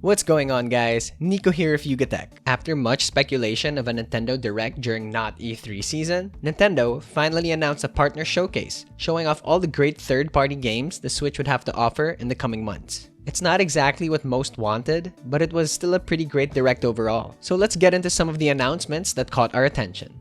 What's going on, guys? Nico here of Yugatech. After much speculation of a Nintendo Direct during not E3 season, Nintendo finally announced a partner showcase, showing off all the great third-party games the Switch would have to offer in the coming months. It's not exactly what most wanted, but it was still a pretty great Direct overall. So let's get into some of the announcements that caught our attention.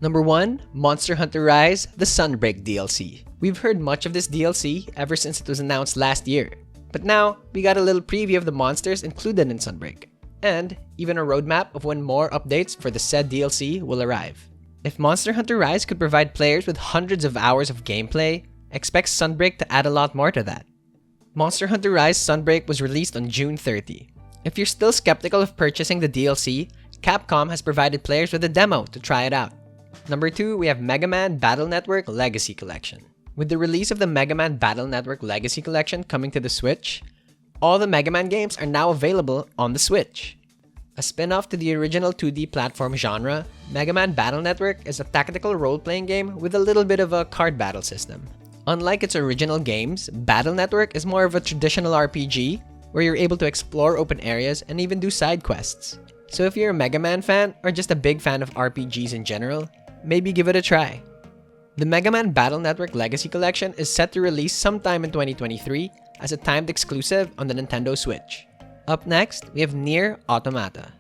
Number 1, Monster Hunter Rise, the Sunbreak DLC. We've heard much of this DLC ever since it was announced last year. But now, we got a little preview of the monsters included in Sunbreak, and even a roadmap of when more updates for the said DLC will arrive. If Monster Hunter Rise could provide players with hundreds of hours of gameplay, expect Sunbreak to add a lot more to that. Monster Hunter Rise Sunbreak was released on June 30. If you're still skeptical of purchasing the DLC, Capcom has provided players with a demo to try it out. Number 2, we have Mega Man Battle Network Legacy Collection. With the release of the Mega Man Battle Network Legacy Collection coming to the Switch, all the Mega Man games are now available on the Switch. A spin-off to the original 2D platform genre, Mega Man Battle Network is a tactical role-playing game with a little bit of a card battle system. Unlike its original games, Battle Network is more of a traditional RPG where you're able to explore open areas and even do side quests. So if you're a Mega Man fan or just a big fan of RPGs in general, maybe give it a try. The Mega Man Battle Network Legacy Collection is set to release sometime in 2023 as a timed exclusive on the Nintendo Switch. Up next, we have NieR Automata.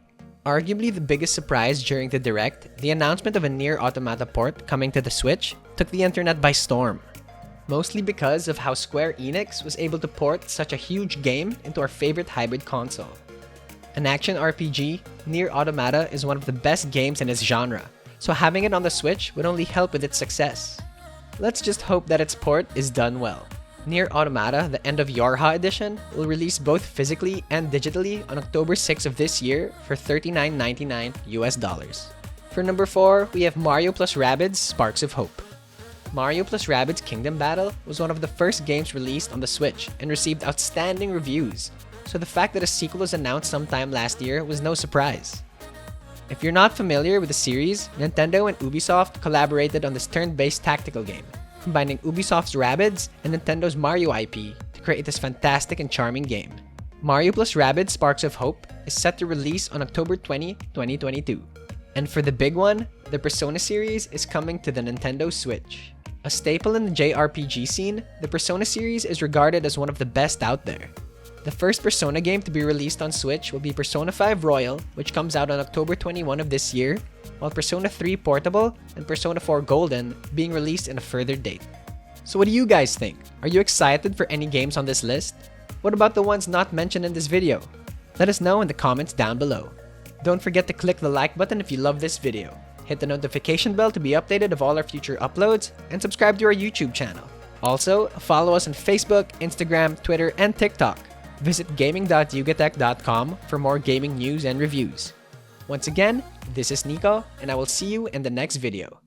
Arguably the biggest surprise during the Direct, the announcement of a NieR Automata port coming to the Switch took the internet by storm. Mostly because of how Square Enix was able to port such a huge game into our favorite hybrid console. An action RPG, NieR Automata is one of the best games in its genre, so having it on the Switch would only help with its success. Let's just hope that its port is done well. NieR Automata, the End of Yorha edition, will release both physically and digitally on October 6 of this year for $39.99 US. For number 4, we have Mario plus Rabbids Sparks of Hope. Mario plus Rabbids Kingdom Battle was one of the first games released on the Switch and received outstanding reviews, so the fact that a sequel was announced sometime last year was no surprise. If you're not familiar with the series, Nintendo and Ubisoft collaborated on this turn-based tactical game, combining Ubisoft's Rabbids and Nintendo's Mario IP to create this fantastic and charming game. Mario plus Rabbids Sparks of Hope is set to release on October 20, 2022. And for the big one, the Persona series is coming to the Nintendo Switch. A staple in the JRPG scene, the Persona series is regarded as one of the best out there. The first Persona game to be released on Switch will be Persona 5 Royal, which comes out on October 21 of this year, while Persona 3 Portable and Persona 4 Golden being released in a further date. So what do you guys think? Are you excited for any games on this list? What about the ones not mentioned in this video? Let us know in the comments down below. Don't forget to click the like button if you love this video. Hit the notification bell to be updated of all our future uploads, and subscribe to our YouTube channel. Also, follow us on Facebook, Instagram, Twitter, and TikTok. Visit gaming.yugatech.com for more gaming news and reviews. Once again, this is Nico, and I will see you in the next video.